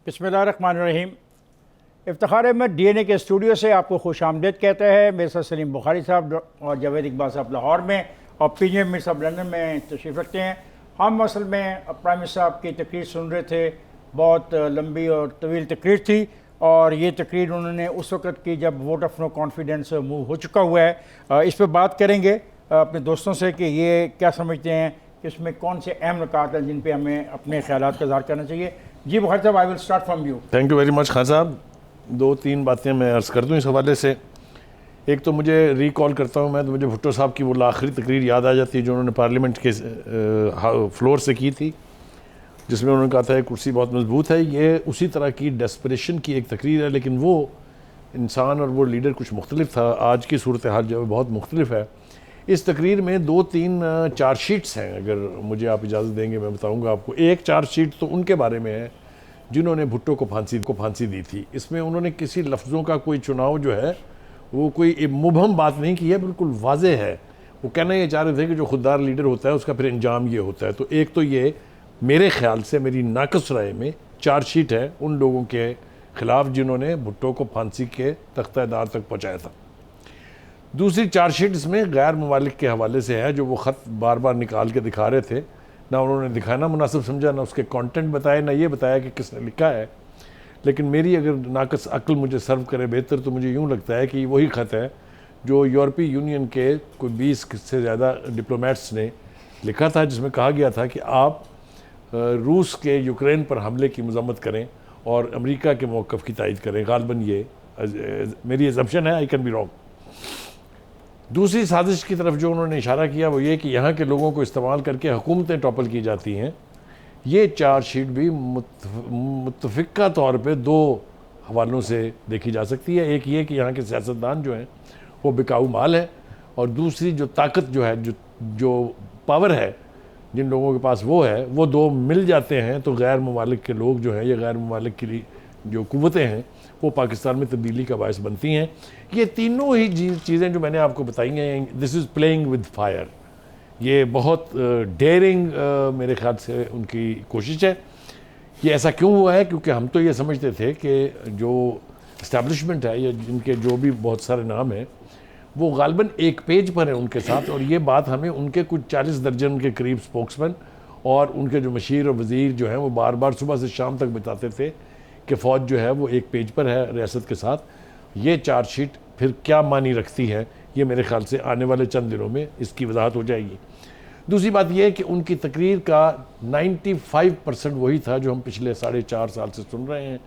बिस्मिल्लाहिर्रहमानिर्रहीम। इफ्तिखार अहमद DNA के studio से आपको खुश आमदीद कहते हैं। मेरे साथ सलीम बुखारी साहब और जावेद इकबाल साहब लाहौर में और PJ मीर साहब लंदन में तशरीफ़ रखते हैं। हम असल में प्राइम मिनिस्टर साहब की तकरीर सुन रहे थे, बहुत लंबी और तवील तकरीर थी और ये तकरीर उन्होंने उस वक़्त की जब vote of no confidence move हो चुका हुआ है। इस पर बात करेंगे अपने दोस्तों से कि ये क्या समझते हैं कि इसमें कौन से अहम नुकात हैं जिन पर हमें अपने ख्यालात का इज़हार करना चाहिए। जी बुखारी साहब, I will start from you. Thank you very much Khan साहब। दो तीन बातें मैं अर्ज़ कर दूं इस हवाले से। एक तो मुझे रिकॉल करता हूं मैं, तो मुझे भुट्टो साहब की वो आखिरी तकरीर याद आ जाती है जो उन्होंने पार्लियामेंट के फ्लोर से की थी, जिसमें उन्होंने कहा था कुर्सी बहुत मजबूत है। ये उसी तरह की डेस्परेशन की एक तकरीर है, लेकिन वो इंसान और वो लीडर कुछ मुख्तलिफ था। आज की सूरत हाल जो है बहुत मुख्तलिफ है। इस तकरीर में दो तीन चार्जशीट्स हैं, अगर मुझे आप इजाज़त देंगे मैं बताऊंगा आपको। एक चार्जशीट तो उनके बारे में है जिन्होंने भुट्टो को फांसी दी थी। इसमें उन्होंने किसी लफ्ज़ों का कोई चुनाव जो है वो कोई मुबहम बात नहीं की है, बिल्कुल वाज़े है। वो कहना ये चाह रहे थे कि जो खुददार लीडर होता है उसका फिर अंजाम ये होता है। तो एक तो ये मेरे ख्याल से, मेरी नाकस राय में, चार्जशीट है उन लोगों के ख़िलाफ़ जिन्होंने भुट्टो को फांसी के तख्ता-ए-दार तक पहुँचाया था। दूसरी चार्जशीट इसमें गैर ममालिक के हवाले से है, जो वो ख़त बार बार निकाल के दिखा रहे थे। ना उन्होंने दिखाना मुनासिब समझा, ना उसके कंटेंट बताए, ना ये बताया कि किसने लिखा है। लेकिन मेरी अगर नाकस अक्ल मुझे सर्व करे बेहतर, तो मुझे यूँ लगता है कि वही ख़त है जो यूरोपीय यूनियन के कोई 20 से ज़्यादा डिप्लोमेट्स ने लिखा था, जिसमें कहा गया था कि आप रूस के यूक्रेन पर हमले की मज़म्मत करें और अमेरिका के मौक़िफ़ की तायद करें। गालबन ये मेरी असम्पशन है, आई कैन बी रॉन्ग। दूसरी साजिश की तरफ जो उन्होंने इशारा किया वो ये कि यहाँ के लोगों को इस्तेमाल करके हुकूमतें टॉपल की जाती हैं। ये चार्जशीट भी मुत्तफ़िक़ा तौर पे दो हवालों से देखी जा सकती है। एक ये कि यहाँ के सियासतदान जो हैं वो बिकाऊ माल है, और दूसरी जो ताकत जो है, जो पावर है जिन लोगों के पास, वो है, वो दो मिल जाते हैं तो गैर ममालिक के लोग जो हैं, ये गैर ममालिक की जो कुव्वतें हैं वो पाकिस्तान में तब्दीली का बायस बनती हैं। ये तीनों ही चीज़ें जो मैंने आपको बताई हैं, this is playing with fire. ये बहुत डेयरिंग मेरे ख्याल से उनकी कोशिश है। ये ऐसा क्यों हुआ है? क्योंकि हम तो ये समझते थे कि जो इस्टेब्लिशमेंट है या जिनके जो भी बहुत सारे नाम हैं वो गालबन एक पेज पर है उनके साथ, और ये बात हमें उनके कुछ 40 दर्जन के करीब स्पोक्समैन और उनके जो मशीर और वज़ीर जो हैं वो बार बार सुबह से शाम तक बताते थे कि फ़ौज जो है वो एक पेज पर है रियासत के साथ। ये चार्जशीट फिर क्या मानी रखती है, ये मेरे ख्याल से आने वाले चंद दिनों में इसकी वजाहत हो जाएगी। दूसरी बात यह है कि उनकी तकरीर का 95% वही था जो हम पिछले 4.5 साल से सुन रहे हैं।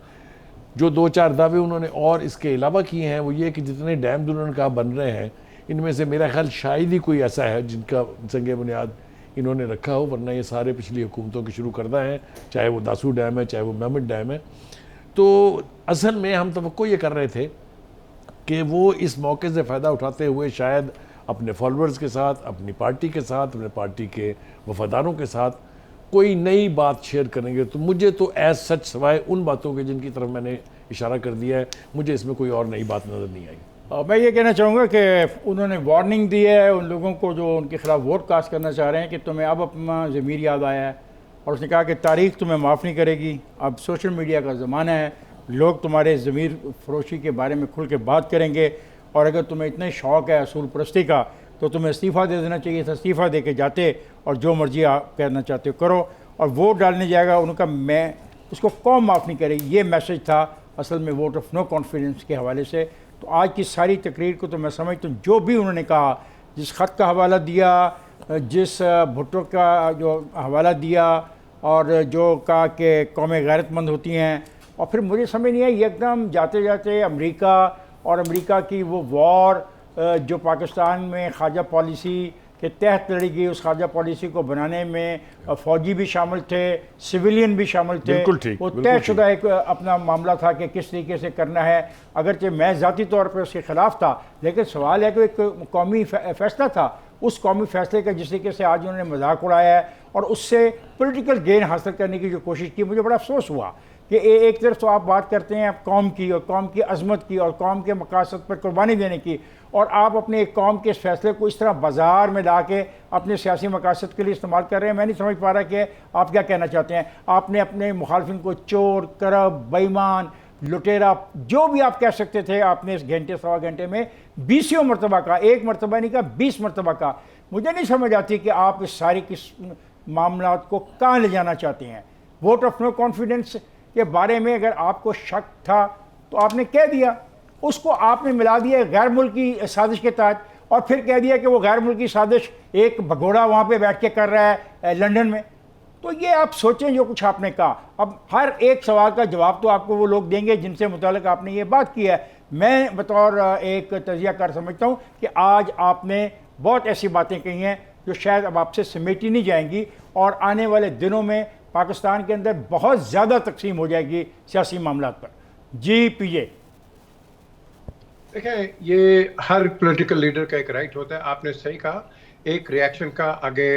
जो 2-4 दावे उन्होंने और इसके अलावा किए हैं वो ये कि जितने डैम उन्होंने कहा बन रहे हैं, इनमें से मेरा ख्याल शायद ही कोई ऐसा है जिनका संगे बुनियाद इन्होंने रखा हो, वरना ये सारे पिछली हुकूमतों के शुरू करदा हैं, चाहे वो दासू डैम है, चाहे वो मेहमद डैम है। तो असल में हम तवक्को ये कर रहे थे कि वो इस मौके से फ़ायदा उठाते हुए शायद अपने फॉलोअर्स के साथ, अपनी पार्टी के साथ, अपने पार्टी के वफादारों के साथ कोई नई बात शेयर करेंगे। तो मुझे तो एज सच, सवाए उन बातों के जिनकी तरफ मैंने इशारा कर दिया है, मुझे इसमें कोई और नई बात नज़र नहीं आई। मैं ये कहना चाहूँगा कि उन्होंने वार्निंग दी है उन लोगों को जो उनके खिलाफ वोट कास्ट करना चाह रहे हैं कि तुम्हें अब अपना ज़मीर याद आया है, और उसने कहा कि तारीख़ तुम्हें माफ़ नहीं करेगी। अब सोशल मीडिया का ज़माना है, लोग तुम्हारे ज़मीर फरोशी के बारे में खुल के बात करेंगे, और अगर तुम्हें इतने शौक़ है असूल परस्ती का तो तुम्हें इस्तीफ़ा दे देना चाहिए था। इस्तीफ़ा दे के जाते और जो मर्ज़ी आप करना चाहते हो करो, और वोट डालने जाएगा उनका मैं उसको कौम माफ़ नहीं करेगी। ये मैसेज था असल में वोट ऑफ नो कॉन्फिडेंस के हवाले से। तो आज की सारी तकरीर को तो मैं समझता हूँ, जो भी उन्होंने कहा, जिस ख़त का हवाला दिया, जिस भुट्टो का जो हवाला दिया, और जो कहा कि कौमें गैरतमंद होती हैं, और फिर मुझे समझ नहीं आई एकदम जाते जाते अमेरिका और अमेरिका की वो वॉर जो पाकिस्तान में ख़ारजा पॉलिसी के तहत लड़ी गई, उस ख़ारजा पॉलिसी को बनाने में फ़ौजी भी शामिल थे, सिविलियन भी शामिल थे। वो तयशुदा एक अपना मामला था कि किस तरीके से करना है। अगरचे मैं ज़ाती तौर पर उसके ख़िलाफ़ था, लेकिन सवाल है कि एक कौमी फ़ैसला था, उस कौमी फ़ैसले का जिस तरीके से आज उन्होंने मजाक उड़ाया है और उससे पॉलिटिकल गेन हासिल करने की जो कोशिश की, मुझे बड़ा अफसोस हुआ कि एक तरफ तो आप बात करते हैं आप कौम की और कौम की अजमत की और कौम के मकासद पर कुर्बानी देने की, और आप अपने एक कौम के इस फैसले को इस तरह बाजार में ला के अपने सियासी मकासद के लिए इस्तेमाल कर रहे हैं। मैं नहीं समझ पा रहा कि आप क्या कहना चाहते हैं। आपने अपने मुखालफिन को चोर, करब, बेईमान, लुटेरा, जो भी आप कह सकते थे, आपने इस घंटे सवा घंटे में 20 मरतबा का, एक मरतबा नहीं का 20 मरतबा का। मुझे नहीं समझ आती कि आप इस सारी किस मामला को कहाँ ले जाना चाहते हैं। वोट ऑफ नो कॉन्फिडेंस के बारे में अगर आपको शक था तो आपने कह दिया, उसको आपने मिला दिया गैर मुल्की साजिश के तहत, और फिर कह दिया कि वो गैर मुल्की साजिश एक भगोड़ा वहाँ पे बैठ के कर रहा है लंदन में। तो ये आप सोचें जो कुछ आपने कहा। अब हर एक सवाल का जवाब तो आपको वो लोग देंगे जिनसे मुताल्लिक आपने ये बात की है। मैं बतौर एक तजियाकार समझता हूँ कि आज आपने बहुत ऐसी बातें कही हैं जो शायद अब आपसे समेटी नहीं जाएंगी, और आने वाले दिनों में पाकिस्तान के अंदर बहुत ज़्यादा तकसीम हो जाएगी सियासी मामला पर। जी पीजे। देखें, ये हर पॉलिटिकल लीडर का एक राइट होता है। आपने सही कहा, एक रिएक्शन का आगे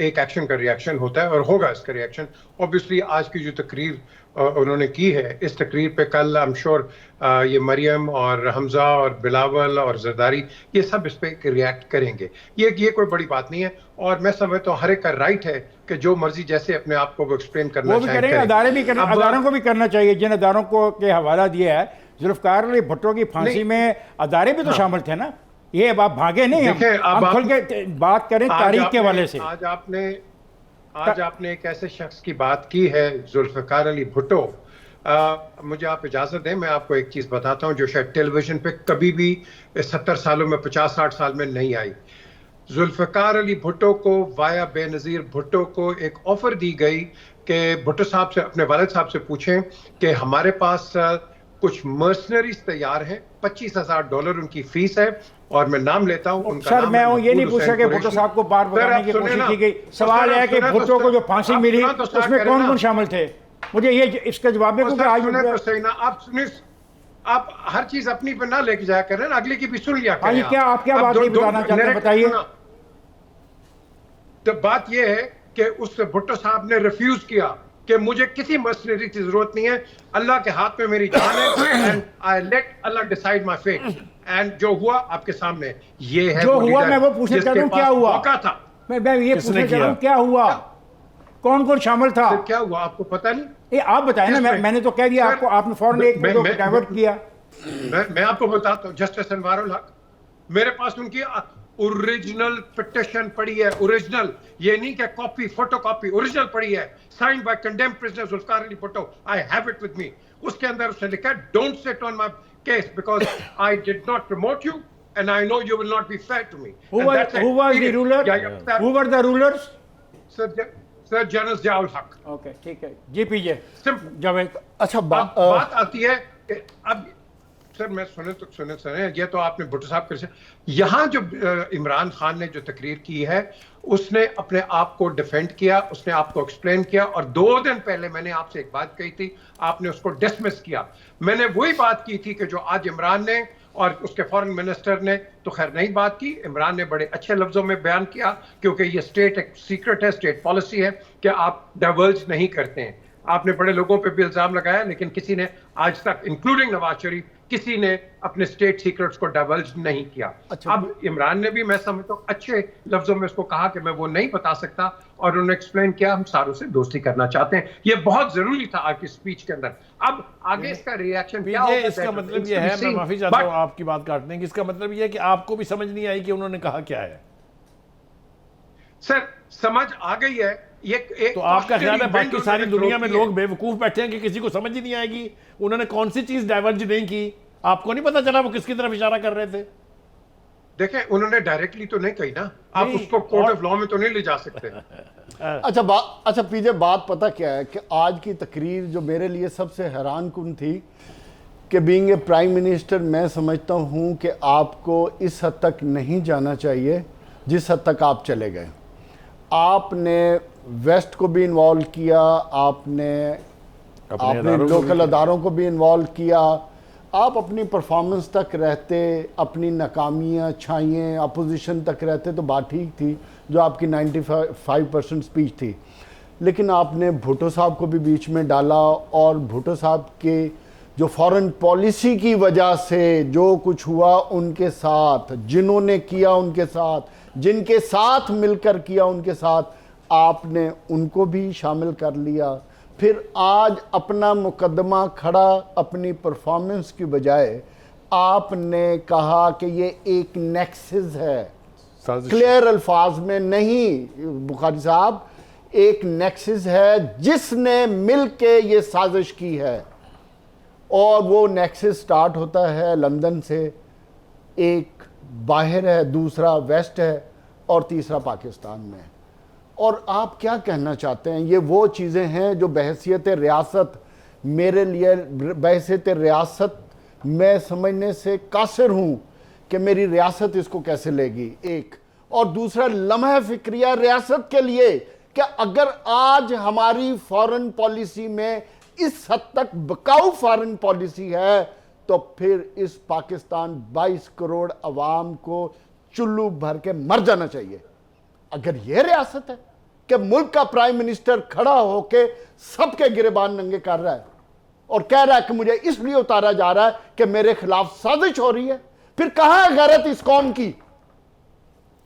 एक एक्शन का रिएक्शन होता है और होगा इसका रिएक्शन। ऑब्वियसली आज की जो तकरीर उन्होंने की है, इस तकरीर पे कल आई एम श्योर ये मरियम और हमजा और बिलावल और जरदारी ये सब इस पे रिएक्ट करेंगे। ये कोई बड़ी बात नहीं है, और मैं समझता हूँ हर एक का राइट है कि जो मर्जी जैसे अपने आप को वो एक्सप्लेन करना वो भी करेंगे, अदारे भी करना, अदारों को भी करना चाहिए। जिन अदारों को के हवाला दिया है, जुल्फकार अली भुट्टो की फांसी में अदारे भी तो शामिल थे ना। ये अब आप भागे नहीं, हम खुल के बात करें तारीख के वाले से। आज आपने एक ऐसे शख्स की बात की है, जुल्फकार अली भुट्टो। मुझे आप इजाजत दें, मैं आपको एक चीज बताता हूं जो शायद टेलीविजन पे कभी भी 70 सालों में 50-60 साल में नहीं आई। जुल्फकार अली भुट्टो को वाया बेनजीर भुट्टो को एक ऑफर दी गई कि भुट्टो साहब से, अपने वालिद साहब से पूछें कि हमारे पास कुछ मर्सनरीज तैयार हैं, $25,000 उनकी फीस है, और मैं नाम लेता हूं उनका। सर मैं ये नहीं पूछा कि भुट्टो साहब को बार बताने की कोशिश की गई। सवाल है कि भुट्टो को जो फांसी मिली उसमें कौन कौन शामिल थे, मुझे ये इसका जवाब में। क्योंकि आज सुने तो सही ना, आप सुनिए, आप हर चीज अपनी पे ना लेके जाया करें, अगले की भी सुन लिया करें। क्या आप क्या बात नहीं बताना चाहते हैं, बताइए। तो बात ये है कि उस भुट्टो साहब ने रिफ्यूज किया कि मुझे किसी मशीनरी की जरूरत नहीं है, अल्लाह के हाथ में मेरी जान है, and I let Allah decide my fate. And जो हुआ आपके सामने ये है, जो हुआ मैं वो पूछना चाहता हूँ, क्या हुआ था। मैं ये पूछना चाहता हूँ क्या हुआ, कौन कौन शामिल था, क्या हुआ आपको पता नहीं? ये आप बताएं ना। मैंने तो कह दिया आपको, आपने फौरन एक डाइवर्ट किया। मैं आपको बताता हूँ, जस्टिस अनवारुल हक, मेरे पास उनकी ओरिजिनल पिटिशन पड़ी है, ओरिजिनल, ये नहीं कि कॉपी फोटोकॉपी, ओरिजिनल पड़ी है, signed by condemned prisoner Zulfikar Ali Bhutto. I have it with me. उसके अंदर उसने लिखा है, don't sit on my case because I did not promote you and I know you will not be fair to me. Who was the ruler? Who were the rulers? Sir general Ziaul Haq. Okay ठीक है जी पीजे जावेद। अच्छा बात आती है कि अब sir मैं सुने ये तो आपने भुट्टो साहब कर, यहाँ जो इमरान खान ने जो तकरीर की है उसने अपने आप को डिफेंड किया, उसने आपको एक्सप्लेन किया, और 2 दिन पहले मैंने आपसे एक बात कही थी, आपने उसको डिसमिस किया। मैंने वही बात की थी कि जो आज इमरान ने और उसके फॉरेन मिनिस्टर ने तो खैर नहीं बात की, इमरान ने बड़े अच्छे लफ्जों में बयान किया, क्योंकि ये स्टेट एक सीक्रेट है, स्टेट पॉलिसी है कि आप डाइवर्ज नहीं करते हैं। आपने बड़े लोगों पे भी इल्जाम लगाया, लेकिन किसी ने आज तक इंक्लूडिंग नवाज शरीफ किसी ने अपने स्टेट सीक्रेट्स को डाइवर्ज नहीं किया। अच्छा, अब इमरान ने भी मैं समझता हूँ अच्छे लफ्जों में उसको कहा कि मैं वो नहीं बता सकता, और उन्होंने एक्सप्लेन किया हम सारों से दोस्ती करना चाहते हैं। ये बहुत जरूरी था आपकी स्पीच के अंदर। अब आगे इसका रिएक्शन क्या होगा, इसका मतलब ये है, मैं माफी चाहता हूँ आपकी बात काटने की, इसका मतलब ये है कि आपको भी समझ नहीं आई कि उन्होंने कहा क्या है। सर समझ आ गई है। तो आपका ख्याल है बाकी सारी दुनिया में लोग बेवकूफ बैठे हैं कि किसी को समझ ही नहीं आएगी उन्होंने कौन सी चीज डाइवर्ज नहीं की? आपको नहीं पता चला वो किसकी तरफ इशारा कर रहे थे? देखें, उन्होंने डायरेक्टली तो नहीं कही ना, आप उसको कोर्ट ऑफ लॉ में तो नहीं ले जा सकते। अच्छा पीजे, बात पता क्या है कि आज की तकरीर जो मेरे लिए सबसे हैरान कुन थी कि बीइंग ए प्राइम मिनिस्टर, मैं समझता हूं कि आपको इस हद तक नहीं जाना चाहिए जिस हद तक आप चले गए। आपने वेस्ट को भी इन्वॉल्व किया, आपने लोकल अदारों को भी इन्वॉल्व किया, आप अपनी परफॉर्मेंस तक रहते, अपनी नाकामियाँ छाइयाँ अपोजिशन तक रहते तो बात ठीक थी, जो आपकी 95% स्पीच थी। लेकिन आपने भुट्टो साहब को भी बीच में डाला, और भुट्टो साहब के जो फॉरेन पॉलिसी की वजह से जो कुछ हुआ उनके साथ, जिन्होंने किया उनके साथ, जिनके साथ मिलकर किया उनके साथ, आपने उनको भी शामिल कर लिया। फिर आज अपना मुकदमा खड़ा अपनी परफॉर्मेंस की बजाय आपने कहा कि ये एक नेक्सस है, क्लियर अल्फाज में नहीं बुखारी साहब, एक नेक्सस है जिसने मिलके ये साजिश की है। और वो नेक्सस स्टार्ट होता है लंदन से, एक बाहर है, दूसरा वेस्ट है, और तीसरा पाकिस्तान में। और आप क्या कहना चाहते हैं? ये वो चीज़ें हैं जो बहैसियत रियासत, मेरे लिए बहैसियत रियासत मैं समझने से कासिर हूँ कि मेरी रियासत इसको कैसे लेगी, एक। और दूसरा लम्हा फिक्रिया रियासत के लिए कि अगर आज हमारी फॉरेन पॉलिसी में इस हद तक बकाऊ फॉरेन पॉलिसी है, तो फिर इस पाकिस्तान 22 करोड़ अवाम को चुल्लू भर के मर जाना चाहिए। अगर यह रियासत है कि मुल्क का प्राइम मिनिस्टर खड़ा होके सबके गिरेबान नंगे कर रहा है और कह रहा है कि मुझे इसलिए उतारा जा रहा है कि मेरे खिलाफ साजिश हो रही है, फिर कहां है गैरत इस कौम की?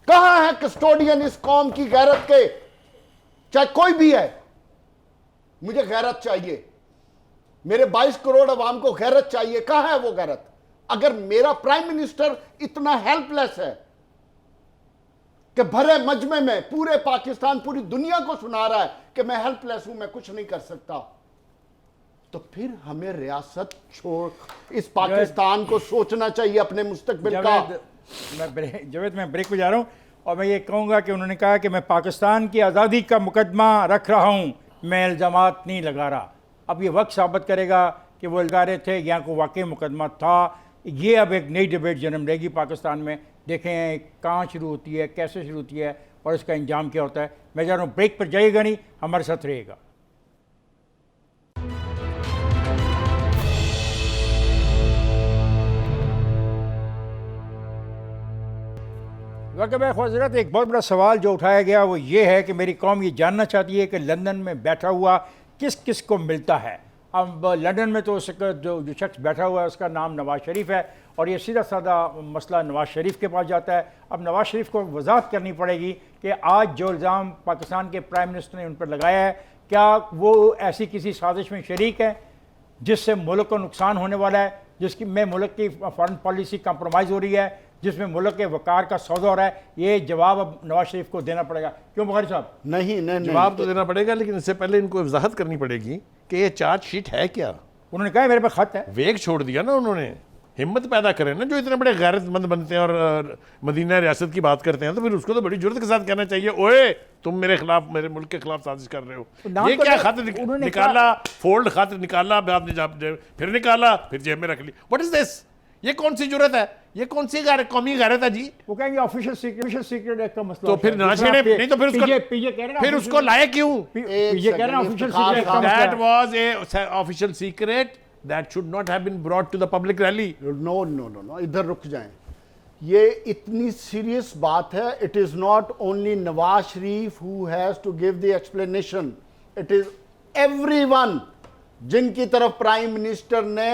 कहां है कस्टोडियन इस कौम की गैरत के? चाहे कोई भी है, मुझे गैरत चाहिए, मेरे 22 करोड़ अवाम को गैरत चाहिए। कहां है वो गैरत? अगर मेरा प्राइम मिनिस्टर इतना हेल्पलेस है कि भरे मजमे में पूरे पाकिस्तान, पूरी दुनिया को सुना रहा है कि मैं हेल्पलेस हूं, मैं कुछ नहीं कर सकता, तो फिर हमें रियासत छोड़ इस पाकिस्तान को सोचना चाहिए अपने मुस्तकबिल का। मैं ब्रेक पे जा रहा हूं, और मैं ये कहूंगा कि उन्होंने कहा कि मैं पाकिस्तान की आज़ादी का मुकदमा रख रहा हूं, मैं इल्ज़ामात नहीं लगा रहा। अब ये वक्त साबित करेगा कि वो लगा रहे थे या को वाकई मुकदमा था। ये अब एक नई डिबेट जन्म लेगी पाकिस्तान में। देखें कहाँ शुरू होती है, कैसे शुरू होती है, और इसका अंजाम क्या होता है। मैं जा रहा हूँ ब्रेक पर, जाइएगा नहीं, हमारे साथ रहेगा। वाकई हज़रत एक बहुत बड़ा सवाल जो उठाया गया वो ये है कि मेरी कौम ये जानना चाहती है कि लंदन में बैठा हुआ किस किस को मिलता है। अब लंदन में तो उसका जो शख्स बैठा हुआ है उसका नाम नवाज शरीफ है, और ये सीधा साधा मसला नवाज शरीफ के पास जाता है। अब नवाज शरीफ को वजाहत करनी पड़ेगी कि आज जो इल्ज़ाम पाकिस्तान के प्राइम मिनिस्टर ने उन पर लगाया है, क्या वो ऐसी किसी साजिश में शरीक है जिससे मुल्क को नुकसान होने वाला है, जिसकी में मुल्क की फॉरेन पॉलिसी कंप्रोमाइज़ हो रही है, जिसमें मुल्क के वकार का सौदा हो रहा है। ये जवाब अब नवाज शरीफ को देना पड़ेगा। क्यों बुखारी साहब? नहीं, जवाब तो देना पड़ेगा, लेकिन इससे पहले इनको वजाहत करनी पड़ेगी कि ये चार्जशीट है क्या। उन्होंने कहा मेरे पास खत है। वेग छोड़ दिया ना उन्होंने। हिम्मत पैदा करें ना, जो इतने बड़े गैरतमंद बनते हैं और मदीना रियासत की बात करते हैं, तो फिर उसको तो बड़ी जुर्रत के साथ कहना चाहिए, ओए तुम मेरे खिलाफ, मेरे मुल्क के खिलाफ साजिश कर रहे हो। ये क्या खत निकाला, फोल्ड खत निकाला, फिर निकाला, फिर जेब में रख ली। What is this? ये कौन सी जुर्रत है? ये कौन सी कौमी गैरत है जी? वो कहेंगे ऑफिशियल सीक्रेट एक्ट का मसला। तो फिर ना छेड़े, नहीं तो फिर उसको पीजे कह रहे हैं, फिर उसको लाए क्यों? पीजे कह रहे हैं ऑफिशियल सीक्रेट का मसला। That was a official secret that should not have been brought to the public rally. No, इधर रुक जाएं। ये इतनी सीरियस बात है। It is not only Nawaz Sharif who has to give the explanation, it is everyone जिनकी तरफ प्राइम मिनिस्टर ने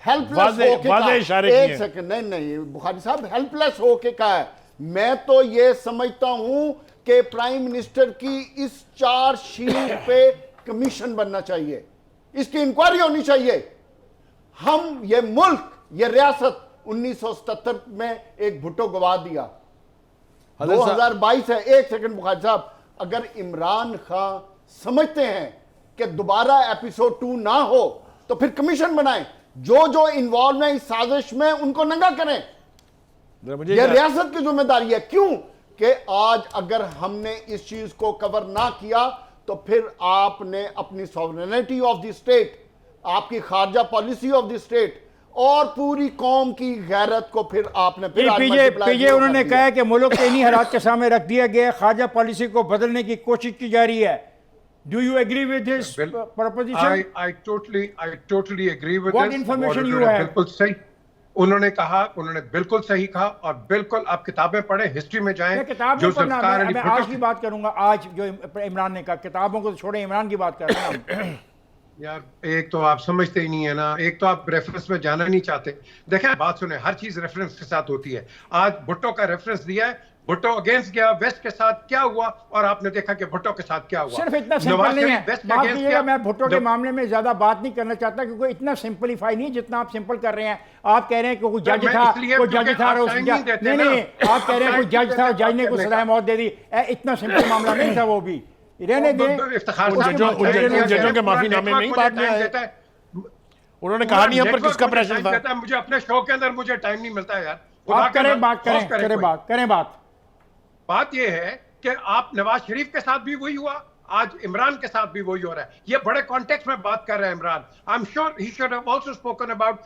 हेल्पलेस होके कहा। एक सेकंड, नहीं बुखारी साहब, हेल्पलेस होके कहा है। मैं तो ये समझता हूं कि प्राइम मिनिस्टर की इस चार्जशीट पे कमीशन बनना चाहिए, इसकी इंक्वायरी होनी चाहिए। हम ये मुल्क, ये रियासत 1977 में एक भुट्टो गवा दिया, 2022 है। एक सेकंड बुखारी साहब, अगर इमरान खान समझते हैं कि दोबारा एपिसोड 2 ना हो तो फिर कमीशन बनाएं, जो इन्वॉल्व है इस साजिश में उनको नंगा करें। यह रियासत की जिम्मेदारी है। क्यों कि आज अगर हमने इस चीज को कवर ना किया तो फिर आपने अपनी सॉवरेनिटी ऑफ द स्टेट, आपकी खारजा पॉलिसी ऑफ द स्टेट और पूरी कौम की गैरत को फिर आपने पीजे उन्होंने कहा है कि मुल्क के इन्हीं हालात के सामने रख दिया गया, खारजा पॉलिसी को बदलने की कोशिश की जा रही है। Do you agree with this proposition? I totally agree with What this. information you have? बिल्कुल सही। उन्होंने कहा, उन्होंने बिल्कुल सही कहा, और बिल्कुल आप किताबें पढ़ें, हिस्ट्री में जाएं। मैं किताब नहीं पढ़ना, मैं आज की बात करूंगा। आज जो इमरान ने कहा, किताबों को छोड़े, इमरान की बात कर रहे हैं हम। यार एक तो आप समझते ही नहीं है ना, एक तो आप रेफरेंस में जाना नहीं चाहते। देखें, बात सुने, हर चीज रेफरेंस के साथ होती है। आज भुट्टो का रेफरेंस दिया है, भुट्टो अगेंस्ट गया, वेस्ट के साथ क्या हुआ, और आपने देखा कि भुट्टो के साथ क्या हुआ। सिर्फ इतना सिंपल नहीं है, माफ कीजिएगा, मैं भुट्टो के मामले में ज्यादा बात नहीं करना चाहता, क्योंकि इतना सिंपलीफाई नहीं जितना आप सिंपल कर रहे हैं। आप कह रहे हैं कि कोई जज था, कोई जज था, नहीं, आप कह रहे हैं कोई जज था, जज ने कोई सजाए मौत दे दी। इतना सिंपल मामला नहीं था वो भी। रहने दें, जजों के माफीनामे नहीं बाद में आए। उन्होंने कहा नहीं हम पर किसका प्रेशर था। मुझे अपने शो के अंदर मुझे टाइम नहीं मिलता है यार। आप करें बात। बात यह है कि आप नवाज शरीफ के साथ भी वही हुआ, आज इमरान के साथ भी वही हो रहा है। ये बड़े कॉन्टेक्स्ट में बात कर रहे हैं Imran. I am sure he should have also spoken about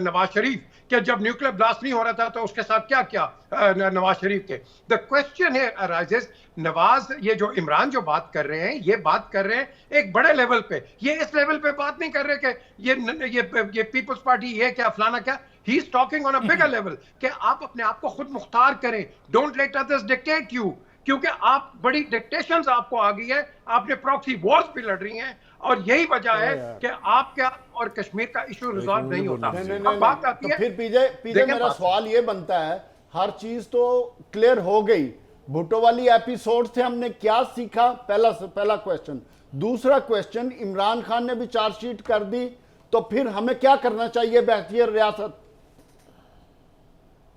Nawaz Sharif, कि जब न्यूक्लियर ब्लास्ट नहीं हो रहा था तो उसके साथ क्या किया नवाज शरीफ के। द क्वेश्चन है अराइजेस, नवाज, ये जो इमरान जो बात कर रहे हैं, ये बात कर रहे हैं एक बड़े लेवल पे। ये इस लेवल पे बात नहीं कर रहे कि ये पीपल्स पार्टी ये क्या फलाना क्या। He is talking on a bigger level कि आप अपने आप को खुद मुख्तार करें, don't let others dictate you, क्योंकि आप बड़ी डिक्टेशंस आपको आ गई है, आपने प्रॉक्सी वॉर्स भी लड़ रही हैं, और यही वजह है कि आपका और कश्मीर का इशू रिजॉल्व नहीं होता। अब बात आती है, फिर पीजे मेरा सवाल ये बनता है, हर चीज तो क्लियर हो गई, भुट्टो वाली एपिसोड से हमने क्या सीखा, पहला क्वेश्चन। दूसरा क्वेश्चन, इमरान खान ने भी चार्जशीट कर दी, तो फिर हमें क्या करना चाहिए बहतियार रियासत?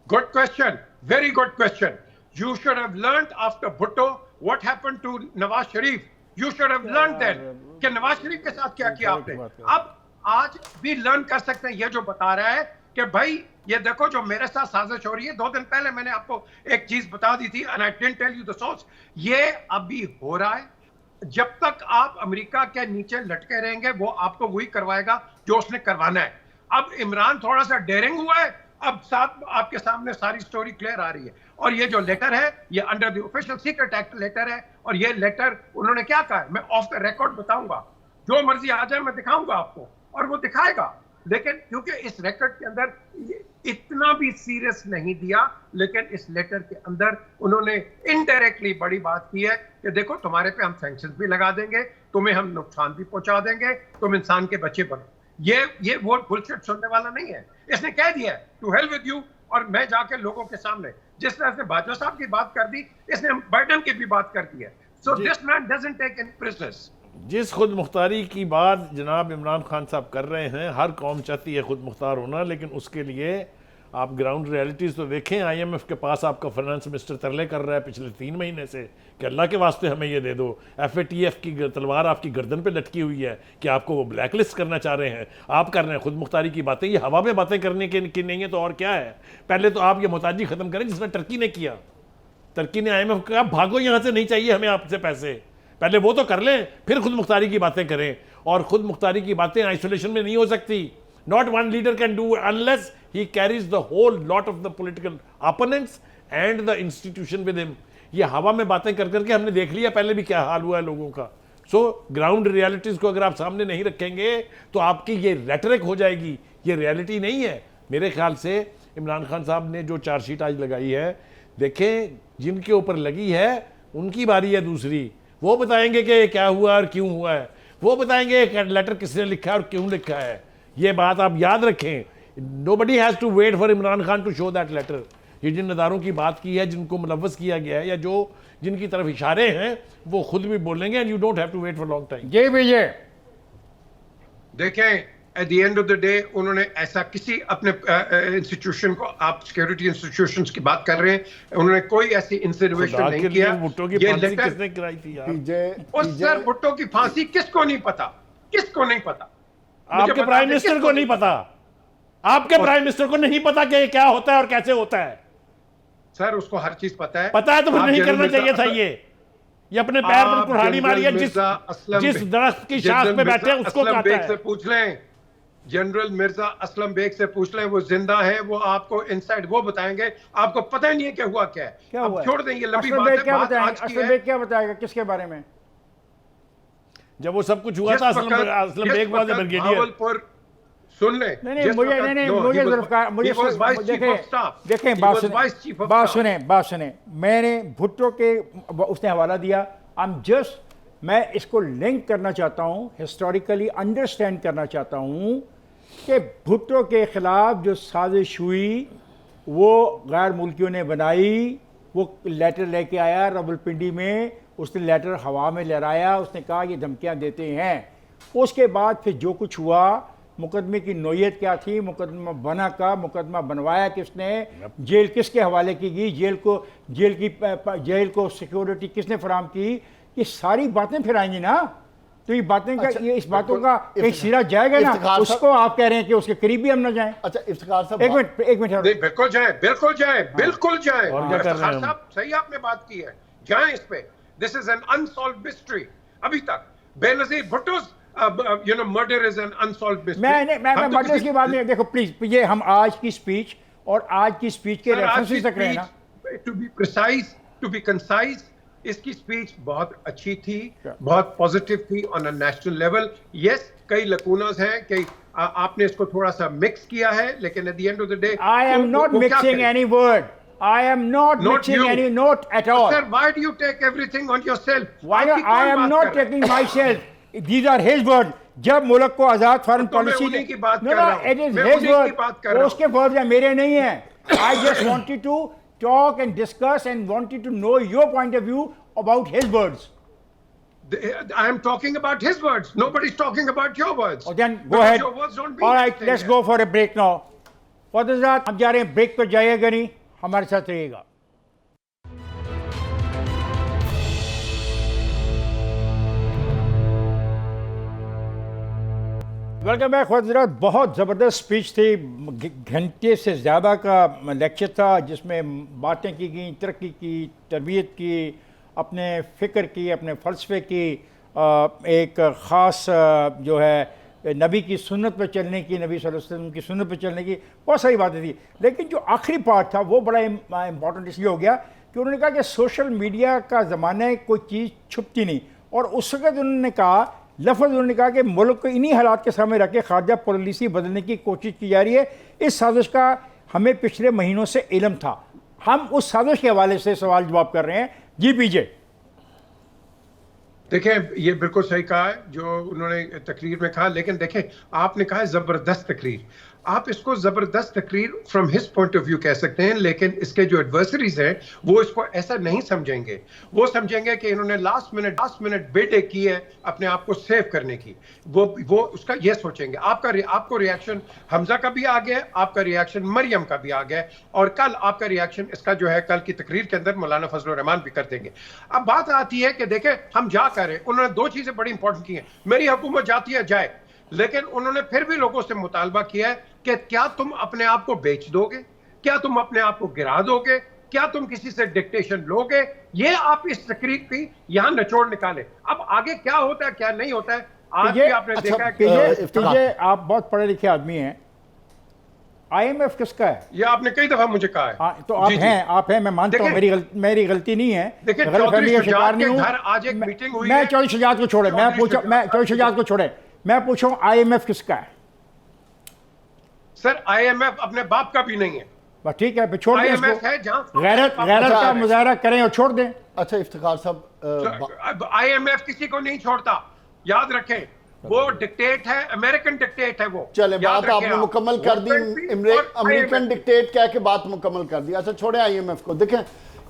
Good question, very good question. You should have learned after Bhutto what happened to Nawaz Sharif. You should have learned then कि नवाज शरीफ के साथ क्या किया आपने। अब आज भी लर्न कर सकते हैं। ये जो बता रहा है कि भाई ये देखो जो मेरे साथ साजिश हो रही है, 2 दिन पहले मैंने आपको एक चीज बता दी थी, and I didn't tell you the source, ये अभी हो रहा है। जब तक आप अमेरिका के नीचे लटके रहेंगे, वो आपको वही करवाएगा जो उसने करवाना है। अब इमरान थोड़ा सा डेयरिंग हुआ है, अब साथ आपके सामने सारी स्टोरी क्लियर आ रही है। और ये जो लेटर है, ये under the official secret act letter है, और ये लेटर उन्होंने क्या कहा है, मैं ऑफ द रिकॉर्ड बताऊंगा, जो मर्जी आ जाए मैं दिखाऊंगा आपको, और वो दिखाएगा। लेकिन क्योंकि इस रेकॉर्ड के अंदर इतना भी सीरियस नहीं दिया, लेकिन इस लेटर के अंदर उन्होंने इनडायरेक्टली बड़ी बात की है कि देखो तुम्हारे पे हम सैंक्शंस भी लगा देंगे, तुम्हें हम नुकसान भी पहुंचा देंगे, तुम इंसान के बच्चे बनो। ये वो बुलशिट सुनने वाला नहीं है। इसने कह दिया टू हेल विद यू, और मैं जाके लोगों के सामने, जिस तरह से बाजवा साहब की बात कर दी, इसने बाइडेन की भी बात कर दी है। So this man doesn't take any prisoners. जिस खुद मुख्तारी की बात जनाब इमरान खान साहब कर रहे हैं, हर कौम चाहती है खुद मुख्तार होना, लेकिन उसके लिए आप ग्राउंड रियलिटीज़ तो देखें। IMF के पास आपका फाइनेंस मिनिस्टर तरले कर रहा है पिछले 3 महीने से कि अल्लाह के वास्ते हमें ये दे दो। FATF की तलवार आपकी गर्दन पे लटकी हुई है कि आपको वो ब्लैक लिस्ट करना चाह रहे हैं। आप कर रहे हैं खुद मुख्तारी की बातें, ये हवा में बातें करने की नहीं है तो और क्या है। पहले तो आप ये मोहताजी ख़त्म करें जिसने टर्की ने किया। टर्की ने IMF को कहा भागो यहाँ से, नहीं चाहिए हमें आपसे पैसे, पहले वो तो कर लें, फिर खुद मुख्तारी की बातें करें। और खुद मुख्तारी की बातें आइसोलेशन में नहीं हो सकती। Not one leader can do unless he carries the whole lot of the political opponents and the institution with him. ये हवा में बातें कर करके हमने देख लिया पहले भी क्या हाल हुआ है लोगों का। सो ग्राउंड रियलिटीज़ को अगर आप सामने नहीं रखेंगे तो आपकी ये रेटरिक हो जाएगी, ये रियलिटी नहीं है। मेरे ख्याल से इमरान खान साहब ने जो चार्जशीट आज लगाई है, देखें जिनके ऊपर लगी है उनकी बारी है दूसरी, वो बताएंगे कि क्या हुआ और क्यों हुआ है, वो बताएंगे लेटर किसने लिखा है और क्यों लिखा है। ये बात आप याद रखें। Nobody has to wait for Imran Khan to show that letter. ये जिन अदारों की बात की है, जिनको मुलव्वस किया गया है या जो जिनकी तरफ इशारे हैं, वो खुद भी बोलेंगे, and you don't have to wait for long time. जी विजय, देखें at the end of the day उन्होंने ऐसा किसी अपने इंस्टीट्यूशन को, आप सिक्योरिटी इंस्टीट्यूशंस की बात कर रहे हैं, उन्होंने कोई ऐसी इंसिनुएशन नहीं किया। भुट्टो की फांसी किसने कराई थी यार? सर भुट्टो की फांसी किसको नहीं पता, किसको नहीं पता? आपके प्राइम मिनिस्टर को नहीं पता, आपके प्राइम मिनिस्टर को नहीं पता कि क्या होता है और कैसे होता है। सर उसको हर चीज पता है। पता है तो फिर नहीं करना चाहिए था। ये अपने पैर पर कुल्हाड़ी मारी है। जिस दरख्त की शाख पे बैठे हैं उसको काटा है। से पूछ लें, जनरल मिर्जा असलम बेग से पूछ लें, वो जिंदा है, वो आपको इनसाइड वो बताएंगे। आपको पता ही नहीं है क्या हुआ, क्या है। क्या हुआ? छोड़ दें ये लंबी बात है। असलम बेग क्या बताएगा किसके बारे में? जब वो सब कुछ हुआ था, असलम बेग वाज ब्रिगेडियर। सुन ले नहीं मुझे नहीं मुझे जुल्फ़िकार मुझे देखें बात सुने मैंने भुट्टो के उसने हवाला दिया। मैं इसको लिंक करना चाहता हूँ, हिस्टोरिकली अंडरस्टैंड करना चाहता हूँ कि भुट्टो के ख़िलाफ़ जो साजिश हुई वो गैर मुल्कियों ने बनाई। वो लेटर लेके आया रावलपिंडी में, उसने लेटर हवा में लहराया, उसने कहा ये धमकियाँ देते हैं। उसके बाद फिर जो कुछ हुआ, मुकदमे की नोयत क्या थी, मुकदमा बनवाया किसने, जेल किसके हवाले की गई, जेल को सिक्योरिटी किसने फराम की, ये सारी बातें फिर आएंगी ना। तो ये बातें का ये इस बातों का कहीं सिरा जाएगा ना। उसको आप कह रहे हैं कि उसके करीब भी हम ना जाएं। अच्छा इफ्तिखार साहब एक मिनट बिल्कुल जाए। और क्या कर रहे हैं साहब, सही आपने बात की है, जाएं इस पे। This is an unsolved mystery अभी तक। Benazir Bhutto's murder is an unsolved mystery. मैं मर्डर की बात नहीं, देखो प्लीज, ये हम आज की स्पीच और आज की स्पीच के रेफरेंसेस तक रहे हैं ना। To be precise, to be concise, इसकी स्पीच बहुत अच्छी थी, बहुत पॉजिटिव थी on a national level. Yes, कई लकूनास हैं, कई आपने इसको थोड़ा सा मिक्स किया है, लेकिन eight the end of the day I am not mixing any word. I am not mixing any note at all. Sir, why do you take everything on yourself? Why I am not taking myself. These are his words. जब मुल्क को आजाद foreign policy की बात कर रहा हूं, it is his word. उसके words हैं, मेरे नहीं हैं। I just wanted to talk and discuss and wanted to know your point of view about his words. I am talking about his words. Nobody's talking about your words. Oh, then go ahead. Your words don't mean all right, let's go for a break now. What is that? हम जा रहे हैं break पर, जाइएगा नहीं, हमारे साथ रहिएगा। वेलकम बैक हज़रात। बहुत ज़बरदस्त स्पीच थी, घंटे से ज़्यादा का लेक्चर था जिसमें बातें की गई, तरक्की की, तरबियत की, अपने फ़िक्र की, अपने फ़लसफ़े की, एक ख़ास जो है नबी की सुन्नत पर चलने की, नबी सल्लल्लाहु अलैहि वसल्लम की सुन्नत पर चलने की, बहुत सारी बातें थी। लेकिन जो आखिरी पार्ट था वो बड़ा इम्पॉर्टेंट इसलिए हो गया कि उन्होंने कहा कि सोशल मीडिया का ज़माना है, कोई चीज़ छुपती नहीं। और उस वक्त उन्होंने कहा, उन्होंने कहा कि मुल्क को इन्हीं हालात के सामने रख के खारजा पॉलिसी बदलने की कोशिश की जा रही है। इस साजिश का हमें पिछले महीनों से इल्म था, हम उस साजिश के हवाले से सवाल जवाब कर रहे हैं। जी पीजे। देखें, ये बिल्कुल सही कहा है जो उन्होंने तकरीर में कहा, लेकिन देखें आपने कहा है ज़बरदस्त तकरीर, आप इसको ज़बरदस्त तकरीर from his point of view कह सकते हैं, लेकिन इसके जो एडवर्सरीज हैं वो इसको ऐसा नहीं समझेंगे। वो समझेंगे कि इन्होंने लास्ट मिनट बेटे की है अपने आप को सेव करने की, वो उसका ये सोचेंगे। आपको रिएक्शन हमजा का भी आ गया, आपका रिएक्शन मरियम का भी आ गया, और कल आपका रिएक्शन इसका जो है कल की तकरीर के अंदर मौलाना फजलुर रहमान भी कर देंगे। अब बात आती है कि देखें हम जा कर रहे हैं, उन्होंने दो चीजें बड़ी इंपॉर्टेंट की हैं। मेरी हुकूमत जाती है जाए, लेकिन उन्होंने फिर भी लोगों से मुतालबा किया है कि क्या तुम अपने आप को बेच दोगे, क्या तुम अपने आप को गिरा दोगे, क्या तुम किसी से डिक्टेशन लोगे। ये आप इस तकरीर की यहां निचोड़ निकाले। अब आगे क्या होता है क्या नहीं होता है आज भी आपने देखा कि आप बहुत पढ़े लिखे आदमी हैं। IMF किसका है? ये आपने कई दफा मुझे कहा है। तो आप हैं, मैं मानता हूं मेरी गलती नहीं है। देखिए, चौधरी शुजात के घर आज एक मीटिंग हुई है। मैं चौधरी शुजात को छोड़े, मैं पूछूं IMF किसका है? सर IMF अपने बाप का भी नहीं है। बस ठीक है, छोड़ दें इसको। IMF है जहां गैरत का मुजाहरा करें और छोड़ दें। अच्छा इफ्तिखार साहब, IMF किसी को नहीं छोड़ता, याद रखें। वो डिक्टेट है, अमेरिकन डिक्टेट है वो। चले, बात आपने मुकम्मल कर दी, अमेरिकन डिक्टेट कह के बात मुकम्मल कर दी। अच्छा छोड़े IMF को। देखें,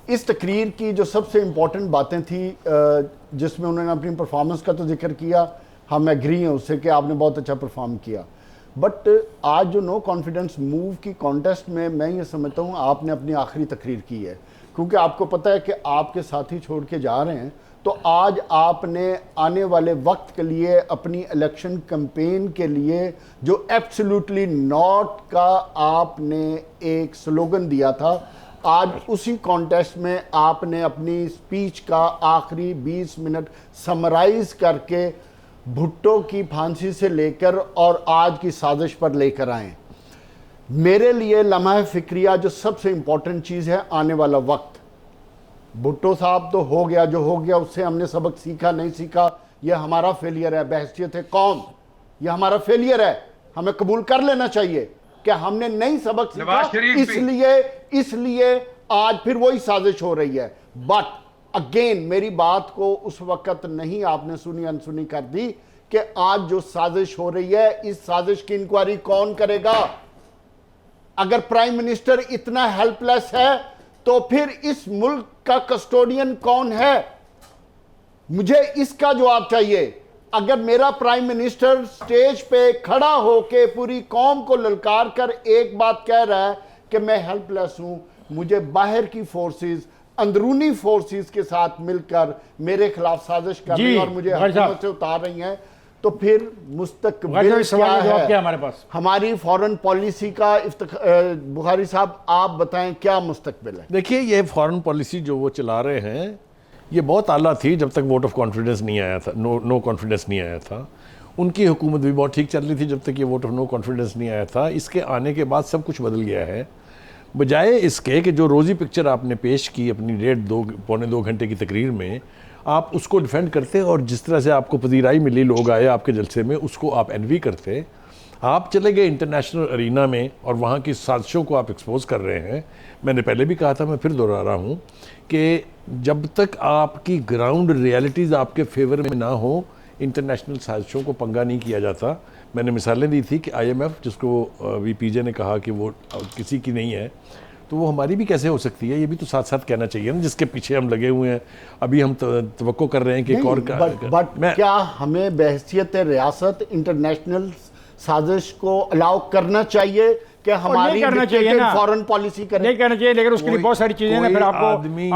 इस तकरीर की जो सबसे इंपॉर्टेंट बातें थी जिसमें उन्होंने अपनी परफॉर्मेंस का तो जिक्र किया, हम एग्री हैं उससे कि आपने बहुत अच्छा परफॉर्म किया, बट आज जो नो कॉन्फिडेंस मूव की कॉन्टेस्ट में मैं ये समझता हूँ आपने अपनी आखिरी तकरीर की है, क्योंकि आपको पता है कि आपके साथी छोड़ के जा रहे हैं। तो आज आपने आने वाले वक्त के लिए अपनी इलेक्शन कैंपेन के लिए जो एब्सोल्युटली नॉट का आपने एक स्लोगन दिया था, आज उसी कॉन्टेस्ट में आपने अपनी स्पीच का आखिरी 20 मिनट समराइज करके भुट्टो की फांसी से लेकर और आज की साजिश पर लेकर आए। मेरे लिए लम्हा फिक्रिया जो सबसे इंपॉर्टेंट चीज़ है आने वाला वक्त। भुट्टो साहब तो हो गया जो हो गया, उससे हमने सबक सीखा नहीं सीखा, यह हमारा फेलियर है। बहसियत है कौम, यह हमारा फेलियर है। हमें कबूल कर लेना चाहिए कि हमने नई सबक सीखा, नवाज शरीफ भी। इसलिए आज फिर वही साजिश हो रही है। बट अगेन मेरी बात को उस वक्त नहीं आपने सुनी, अनसुनी कर दी कि आज जो साजिश हो रही है, इस साजिश की इंक्वायरी कौन करेगा? अगर प्राइम मिनिस्टर इतना हेल्पलेस है तो फिर इस मुल्क का कस्टोडियन कौन है? मुझे इसका जवाब चाहिए। अगर मेरा प्राइम मिनिस्टर स्टेज पे खड़ा होके पूरी कौम को ललकार कर एक बात कह रहा है कि मैं हेल्पलेस हूं, मुझे बाहर की फोर्सेस, अंदरूनी फोर्सेस के साथ मिलकर मेरे खिलाफ साजिश कर रही और मुझे हुकूमत से उतार रही हैं, तो फिर मुस्तकबिल क्या हमारे पास? हमारी फॉरेन पॉलिसी का बुखारी साहब आप बताएं क्या मुस्तकबिल है? देखिए, ये फॉरेन पॉलिसी जो वो चला रहे हैं ये बहुत आला थी जब तक वोट ऑफ कॉन्फिडेंस नहीं आया था, नो कॉन्फिडेंस नहीं आया था। उनकी हुकूमत भी बहुत ठीक चल रही थी जब तक ये वोट ऑफ नो कॉन्फिडेंस नहीं आया था। इसके आने के बाद सब कुछ बदल गया है। बजाय इसके कि जो रोज़ी पिक्चर आपने पेश की अपनी 1.5-2 घंटे की तकरीर में, आप उसको डिफेंड करते और जिस तरह से आपको पजीराई मिली, लोग आए आपके जलसे में, उसको आप एनवी करते। आप चले गए इंटरनेशनल अरीना में और वहाँ की साजिशों को आप एक्सपोज कर रहे हैं। मैंने पहले भी कहा था, मैं फिर दोहरा रहा हूँ कि जब तक आपकी ग्राउंड रियलिटीज़ आपके फेवर में ना हो, इंटरनेशनल साजिशों को पंगा नहीं किया जाता। मैंने मिसालें दी थी कि IMF, जिसको अभी पीजे ने कहा कि वो किसी की नहीं है, तो वो हमारी भी कैसे हो सकती है? ये भी तो साथ साथ कहना चाहिए ना, जिसके पीछे हम लगे हुए हैं। अभी हम तवक्को कर रहे हैं कि एक और बट क्या हमें बहसियत रियासत इंटरनेशनल साजिश को अलाउ करना चाहिए कि हमारी फॉरेन पॉलिसी करें? नहीं करना चाहिए, लेकिन उसके लिए बहुत सारी चीजें हैं। फिर आपको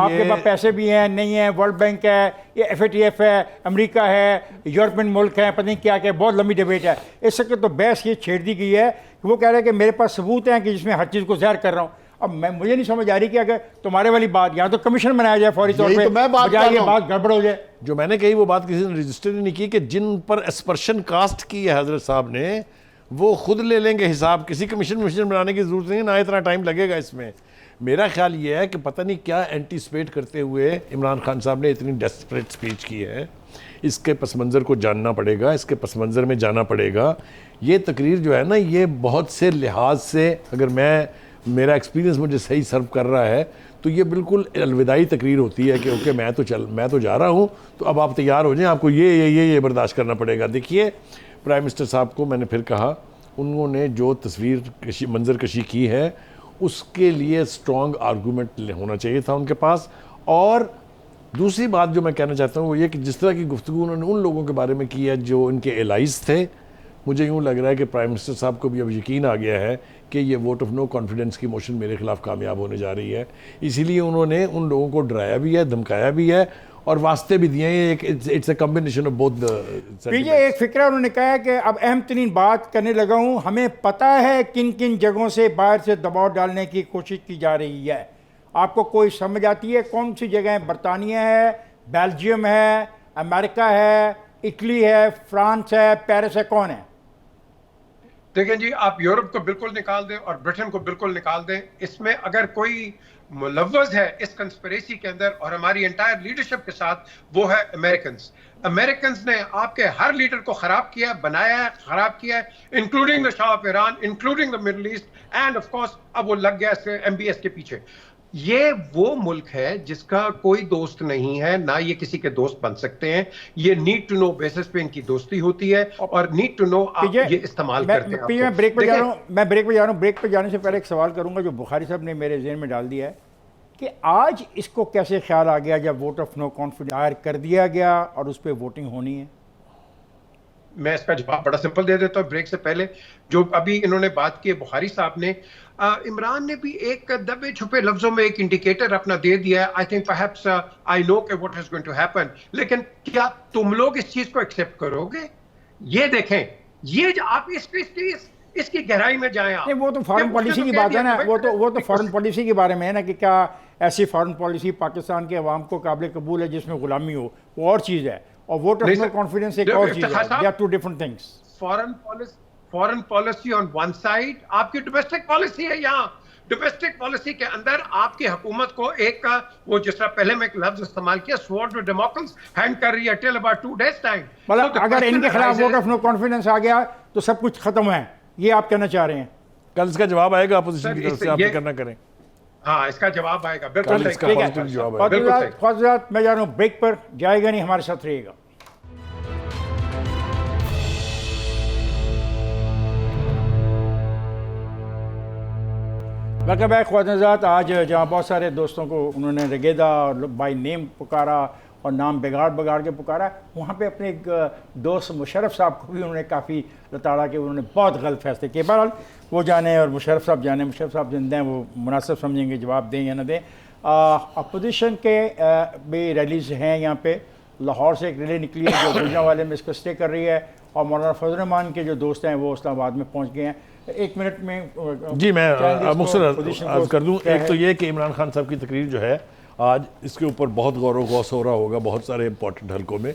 आपके पास पैसे भी हैं, नहीं है, वर्ल्ड बैंक है, ये FATF है, अमेरिका है, यूरोपियन मुल्क है, पता नहीं क्या क्या, बहुत लंबी डिबेट है। इस सकते तो बहस ये छेड़ दी गई है कि वो कह रहे हैं कि मेरे पास सबूत हैं कि जिसमें हर चीज़ को ज़ाहिर कर रहा हूँ। अब मुझे नहीं समझ आ रही कि अगर तुम्हारे वाली बात, यहाँ तो कमीशन बनाया जाए फौरी तौर पे, बजाय ये बात गड़बड़ हो जाए। जो मैंने कही वो बात किसी ने रजिस्टर नहीं की कि जिन पर एक्सपर्शन कास्ट की है हजरत साहब ने, वो खुद ले लेंगे हिसाब। किसी कमीशन बनाने की जरूरत नहीं, ना इतना टाइम लगेगा इसमें। मेरा ख्याल ये है कि पता नहीं क्या एंटीसिपेट करते हुए इमरान खान साहब ने इतनी डेस्परेट स्पीच की है। इसके पस मंज़र को जानना पड़ेगा, इसके पस मंज़र में जाना पड़ेगा। ये तकरीर जो है ना, ये बहुत से लिहाज से, अगर मेरा एक्सपीरियंस मुझे सही सर्व कर रहा है, तो ये बिल्कुल अलविदाई तकरीर होती है कि ओके मैं तो जा रहा हूँ, तो अब आप तैयार हो जाएं, आपको ये बर्दाश्त करना पड़ेगा। देखिए, प्राइम मिनिस्टर साहब को मैंने फिर कहा, उन्होंने जो मंजर कशी की है उसके लिए स्ट्रॉन्ग आर्गूमेंट होना चाहिए था उनके पास। और दूसरी बात जो मैं कहना चाहता हूँ वो ये कि जिस तरह की गुफ्तगू उन्होंने उन लोगों के बारे में की है जो इनके एलाइज थे, मुझे यूँ लग रहा है कि प्राइम मिनिस्टर साहब को भी अब यकीन आ गया है कि ये वोट ऑफ नो कॉन्फिडेंस की मोशन मेरे खिलाफ कामयाब होने जा रही है। इसीलिए उन्होंने उन लोगों को डराया भी है, धमकाया भी है और वास्ते भी दिए हैं। It's a combination of both the. एक फिक्र उन्होंने कहा है कि अब अहम तरीन बात करने लगा हूँ, हमें पता है किन किन जगहों से बाहर से दबाव डालने की कोशिश की जा रही है। आपको कोई समझ आती है कौन सी जगह? बरतानिया है, बेल्जियम है, अमेरिका है, इटली है, फ्रांस है, पेरिस है, कौन है? देखें जी, आप यूरोप को बिल्कुल निकाल दें और ब्रिटेन को बिल्कुल निकाल दें, इसमें अगर कोई मुलव्वज़ है इस कंस्पिरेसी के अंदर और हमारी एंटायर लीडरशिप के साथ, वो है अमेरिकन्स ने आपके हर लीडर को खराब किया, बनाया है, खराब किया है, including the Shah of Iran, including the middle east end of course अब वो लग गया MBS के पीछे। ये वो मुल्क है जिसका कोई दोस्त नहीं है, ना ये किसी के दोस्त बन सकते हैं। ये नीड टू नो बेसिस पे इनकी दोस्ती होती है और नीड टू नो आप ये इस्तेमाल करते हैं। मैं ब्रेक पे जा रहा हूँ। ब्रेक पे जाने से पहले एक सवाल करूंगा जो बुखारी साहब ने मेरे ज़हन में डाल दिया है कि आज इसको कैसे ख्याल आ गया जब वोट ऑफ नो कॉन्फिडेंस दायर कर दिया गया और उस पर वोटिंग होनी है? मैं इसका जवाब बड़ा सिंपल दे देता हूँ। ब्रेक से पहले जो अभी इन्होंने बात की बुखारी साहब ने, इमरान ने भी एक दबे छुपे लफ्जों में एक इंडिकेटर अपना दे दिया है। I think perhaps I know कि what is going to happen, लेकिन क्या तुम लोग इस चीज को एक्सेप्ट करोगे? ये देखें, ये आप इसकी गहराई में जाएं आप। वो तो फॉरेन पॉलिसी की बात है ना, वो तो फॉरेन पॉलिसी के बारे में है ना कि क्या ऐसी फॉरेन पॉलिसी पाकिस्तान के अवाम को काबिल कबूल है जिसमें गुलामी हो, वो और चीज़ है। और वोट ऑफ नो कॉन्फिडेंस एक और चीज़ है। They are two different things. Foreign policy on one side, आपकी डोमेस्टिक पॉलिसी है यहाँ। डोमेस्टिक पॉलिसी के अंदर आपकी हुकूमत को एक का वो जिस तरह पहले मैं एक लफ्ज इस्तेमाल किया, स्वॉर्ड विद डेमोक्रेट्स हैंड कर रही है टिल अबाउट 2 days टाइम। मतलब अगर इनके खिलाफ वोट ऑफ नो कॉन्फिडेंस आ गया तो सब कुछ खत्म है, ये आप कहना चाह रहे हैं? कल इसका जवाब आएगा अपोजिशन सर, की तरफ इससे से, आप ये- फिक्र ना करें। हाँ, इसका जवाब आएगा, कल बिल्कुल सही इसका कहा। पॉजिटिव जवाब आएगा। बिल्कुल सही। ख्वाजात, मैं जा रहा हूँ ब्रेक पर, जाएगा नहीं, हमारे साथ रहेगा। वेलकम बैक ख्वाजात। आज जहाँ बहुत सारे दोस्तों को उन्होंने रगेदा और बाई नेम पुकारा और नाम बिगाड़ बिगाड़ के पुकारा, वहाँ पे अपने एक दोस्त मुशर्रफ साहब को भी उन्होंने काफ़ी लताड़ा के उन्होंने बहुत गलत फैसले किए। बहरहाल वो जाने और मुशर्रफ साहब जाने, मुशर्रफ साहब जिंदा हैं, वो मुनासिब समझेंगे जवाब दें या ना दें। अपोजिशन के भी रैलीज हैं यहाँ पे। लाहौर से एक रैली निकली है जो गुजरांवाले में इसको स्टे कर रही है, और मौलाना फजल रहमान के जो दोस्त हैं वो इस्लामाबाद में पहुँच गए हैं। एक मिनट में जी मैं मुख्तसर पोजीशन अर्ज को कर दूं। क्या एक तो है? ये कि इमरान खान साहब की तकरीर जो है आज, इसके ऊपर बहुत गौर व गौस हो रहा होगा बहुत सारे इंपॉर्टेंट हलकों में।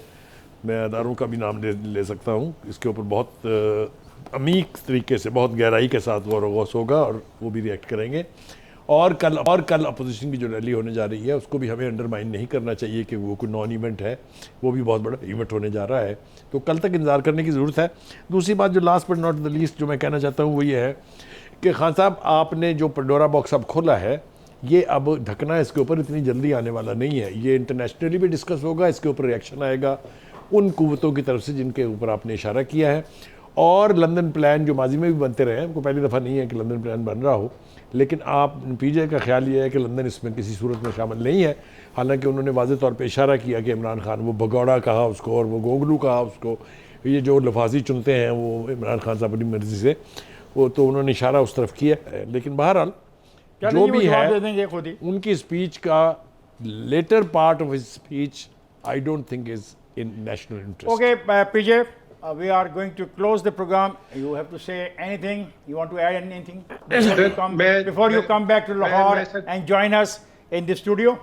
मैं अदारों का भी नाम ले सकता हूँ। इसके ऊपर बहुत अमीक तरीके से, बहुत गहराई के साथ गौर व गौस होगा और वो भी रिएक्ट करेंगे। और कल अपोजिशन की जो रैली होने जा रही है उसको भी हमें अंडरमाइन नहीं करना चाहिए कि वो कोई नॉन इवेंट है, वो भी बहुत बड़ा इवेंट होने जा रहा है। तो कल तक इंतजार करने की ज़रूरत है। दूसरी बात जो last but not the least जो मैं कहना चाहता हूँ वो ये है कि खान साहब, आपने जो पंडोरा बॉक्स अब खोला है, ये अब ढकना इसके ऊपर इतनी जल्दी आने वाला नहीं है। ये इंटरनेशनली भी डिस्कस होगा, इसके ऊपर रिएक्शन आएगा उन कुव्वतों की तरफ से जिनके ऊपर आपने इशारा किया है। और लंदन प्लान जो माजी में भी बनते रहे हैं, को पहली दफ़ा नहीं है कि लंदन प्लान बन रहा हो, लेकिन आप पीजे का ख्याल ये है कि लंदन इसमें किसी सूरत में शामिल नहीं है। हालांकि उन्होंने वाज़ेह तौर पे इशारा किया कि इमरान खान, वो भगौड़ा कहा उसको और वो गोगलू कहा उसको, ये जो लफाजी चुनते हैं वो इमरान खान साहब अपनी मर्ज़ी से, वो तो उन्होंने इशारा उस तरफ किया है। लेकिन बहरहाल जो भी है, दे देंगे खुद ही। उनकी स्पीच का latter part of his speech I don't think is in national interest. Okay, PJ, we are going to close the program. You have to say anything. You want to add anything before you come back to Lahore and join us in the studio?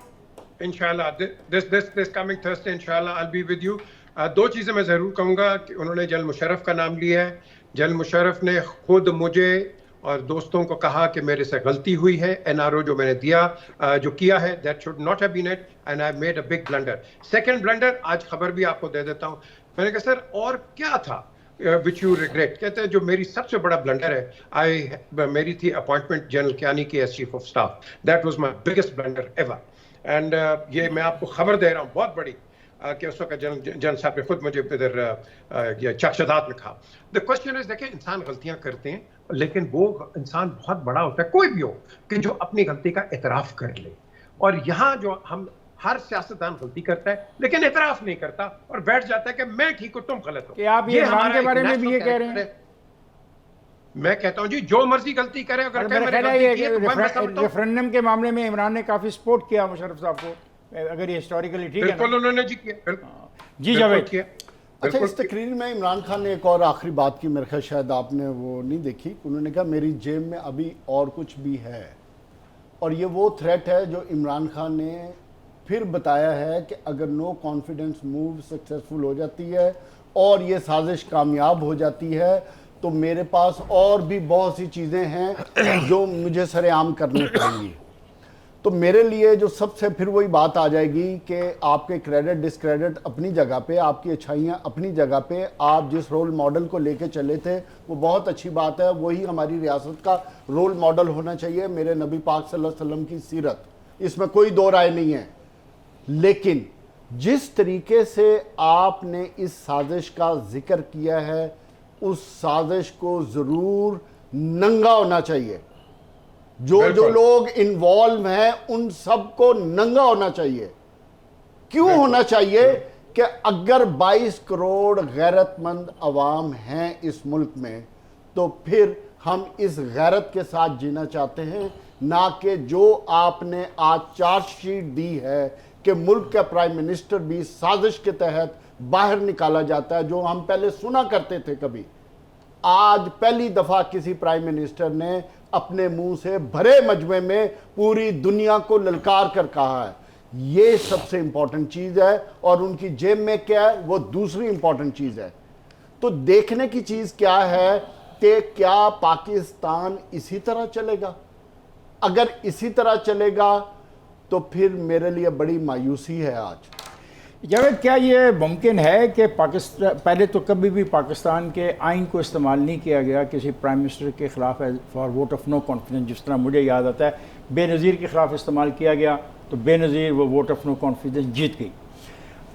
इंशाल्लाह this coming Thursday इंशाल्लाह I'll be with you। दो चीज़ें मैं ज़रूर कहूँगा कि उन्होंने general Musharraf का नाम लिया है। जनरल मुशर्रफ ने खुद मुझे और दोस्तों को कहा कि मेरे से गलती हुई है, एनआरओ जो मैंने दिया, जो किया है, that should not have been it and I made a big blunder. Second blunder, आज खबर भी आपको दे देता हूँ। मैंने कहा सर और क्या था विच यू रिग्रेट? कहते हैं जो मेरी सबसे बड़ा ब्लंडर है, मेरी थी अपॉइंटमेंट जनरल कियानी की as chief of staff. That was my biggest blunder ever. And ये मैं आपको खबर दे रहा हूँ बहुत बड़ी, कि उस वक्त जन साहब ने खुद मुझे इधर चक्षदात में कहा। द क्वेश्चन इज, देखिए इंसान गलतियां करते हैं, लेकिन वो इंसान बहुत बड़ा होता है, कोई भी हो, कि जो अपनी गलती का एतराफ़ कर ले। और यहाँ जो हम, हर सियासतदान गलती करता है लेकिन एतराफ़ नहीं करता और बैठ जाता है कि मैं ठीक हूँ तुम गलत हो। कि आप ये इमरान के बारे में भी ये कह रहे हैं? मैं कहता हूँ जी जो मर्जी गलती करे, अगर कहे मैंने गलती की है तो मैं समझता हूं। रेफरेंडम के मामले में इमरान ने काफ़ी सपोर्ट किया मुशर्रफ साहब को, अगर ये हिस्टोरिकली ठीक है ना? बिल्कुल उन्होंने जी किया, जी जावेद किया। अच्छा, इस तकरीर में इमरान खान ने एक और आखिरी बात की, मेरे ख्याल शायद आपने वो नहीं देखी। उन्होंने कहा मेरी जेब में अभी और कुछ भी है, और ये वो थ्रेट है जो इमरान खान ने फिर बताया है कि अगर नो कॉन्फिडेंस मूव सक्सेसफुल हो जाती है और ये साजिश कामयाब हो जाती है तो मेरे पास और भी बहुत सी चीज़ें हैं जो मुझे सरेआम करनी पड़ेंगी। तो मेरे लिए जो सबसे फिर वही बात आ जाएगी कि आपके क्रेडिट डिस्क्रेडिट अपनी जगह पे, आपकी अच्छाइयाँ अपनी जगह पे, आप जिस रोल मॉडल को लेके चले थे वो बहुत अच्छी बात है, वही हमारी रियासत का रोल मॉडल होना चाहिए। मेरे नबी पाक सल्लल्लाहु अलैहि वसल्लम की सीरत, इसमें कोई दो राय नहीं है। लेकिन जिस तरीके से आपने इस साजिश का जिक्र किया है, उस साजिश को ज़रूर नंगा होना चाहिए। जो लोग इन्वॉल्व हैं उन सबको नंगा होना चाहिए। क्यों होना चाहिए? कि अगर 22 करोड़ गैरतमंद अवाम हैं इस मुल्क में, तो फिर हम इस गैरत के साथ जीना चाहते हैं, ना कि जो आपने आज चार्जशीट दी है कि मुल्क का प्राइम मिनिस्टर भी साजिश के तहत बाहर निकाला जाता है, जो हम पहले सुना करते थे। कभी आज पहली दफा किसी प्राइम मिनिस्टर ने अपने मुंह से भरे मजमे में पूरी दुनिया को ललकार कर कहा है। ये सबसे इंपॉर्टेंट चीज है, और उनकी जेब में क्या है वो दूसरी इंपॉर्टेंट चीज है। तो देखने की चीज क्या है कि क्या पाकिस्तान इसी तरह चलेगा? अगर इसी तरह चलेगा तो फिर मेरे लिए बड़ी मायूसी है आज जावेद, क्या ये मुमकिन है कि पाकिस्तान, पहले तो कभी भी पाकिस्तान के आइन को इस्तेमाल नहीं किया गया किसी प्राइम मिनिस्टर के ख़िलाफ़ for vote of no confidence, जिस तरह मुझे याद आता है बेनज़ीर के ख़िलाफ़ इस्तेमाल किया गया तो बेनज़ीर वो वोट ऑफ नो कॉन्फिडेंस जीत गई।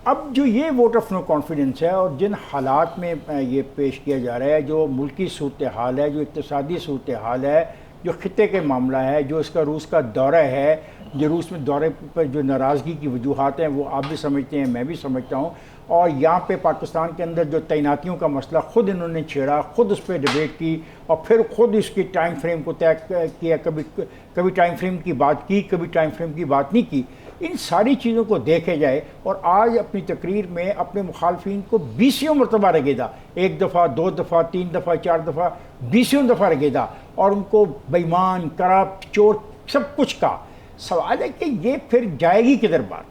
अब जो ये वोट ऑफ नो कॉन्फिडेंस है और जिन हालात में ये पेश किया जा रहा है, जो मुल्की सूरत हाल है, जो इक़्तिसादी सूरत हाल है, जो ख़ित्ते के मामला है, जो इसका रूस का दौरा है, जो रूस में दौरे पर जो नाराज़गी की वजूहात हैं वो आप भी समझते हैं, मैं भी समझता हूँ, और यहाँ पे पाकिस्तान के अंदर जो तैनातियों का मसला ख़ुद इन्होंने छेड़ा, ख़ुद उस पर डिबेट की और फिर ख़ुद इसकी टाइम फ्रेम को तय किया, कभी टाइम फ्रेम की बात की, कभी टाइम फ्रेम की बात नहीं की। इन सारी चीज़ों को देखे जाए और आज अपनी तकरीर में अपने मुखालफिन को 20 मरतबा रगेदा, 1 दफ़ा, 2 दफ़ा, 3 दफ़ा, 4 दफ़ा, 20 दफ़ा रगेदा और उनको बेईमान, करप्ट, चोर सब कुछ का। सवाल है कि ये फिर जाएगी किधर बात,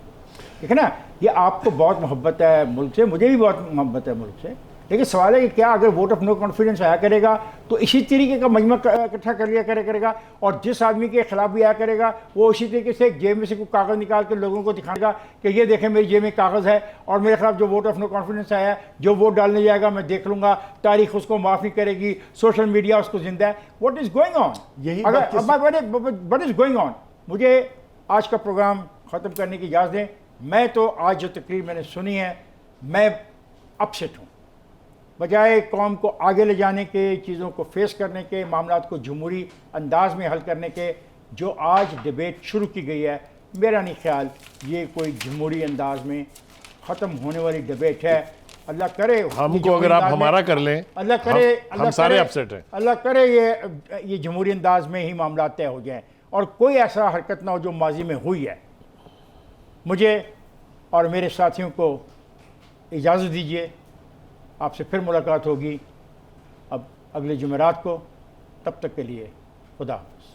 ठीक है ना। ये आपको बहुत मोहब्बत है मुल्क से, मुझे भी बहुत मोहब्बत है मुल्क से, लेकिन सवाल है कि क्या अगर वोट ऑफ नो कॉन्फिडेंस आया करेगा तो इसी तरीके का मजमा इकट्ठा कर लिया करेगा और जिस आदमी के खिलाफ भी आया करेगा वो इसी तरीके से जेब में से कोई कागज़ निकाल कर लोगों को दिखाएगा कि ये देखें मेरी जेब में कागज़ है और मेरे खिलाफ जो वोट ऑफ नो कॉन्फिडेंस आया है, जो वोट डालने जाएगा मैं देख लूँगा, तारीख उसको माफ़ नहीं करेगी, सोशल मीडिया उसको जिंदा है। व्हाट इज़ गोइंग ऑन, यही व्हाट इज़ गोइंग ऑन। मुझे आज का प्रोग्राम ख़त्म करने की इजाज़त दें। मैं तो आज जो तकरीर मैंने सुनी है मैं अपसेट हूँ। बजाय कौम को आगे ले जाने के, चीज़ों को फेस करने के, मामलात को जमहूरी अंदाज में हल करने के, जो आज डिबेट शुरू की गई है, मेरा नहीं ख्याल ये कोई जमहूरी अंदाज में ख़त्म होने वाली डिबेट है। अल्लाह करे हमको अगर आप हमारा कर लें, अल्लाह करे, हम सारे अपसेट हैं। अल्लाह करे ये जमहूरी अंदाज में ही मामला तय हो जाए और कोई ऐसा हरकत ना हो जो माजी में हुई है। मुझे और मेरे साथियों को इजाज़त दीजिए, आपसे फिर मुलाकात होगी अब अगले जुमेरात को। तब तक के लिए खुदा हाफ़िज़।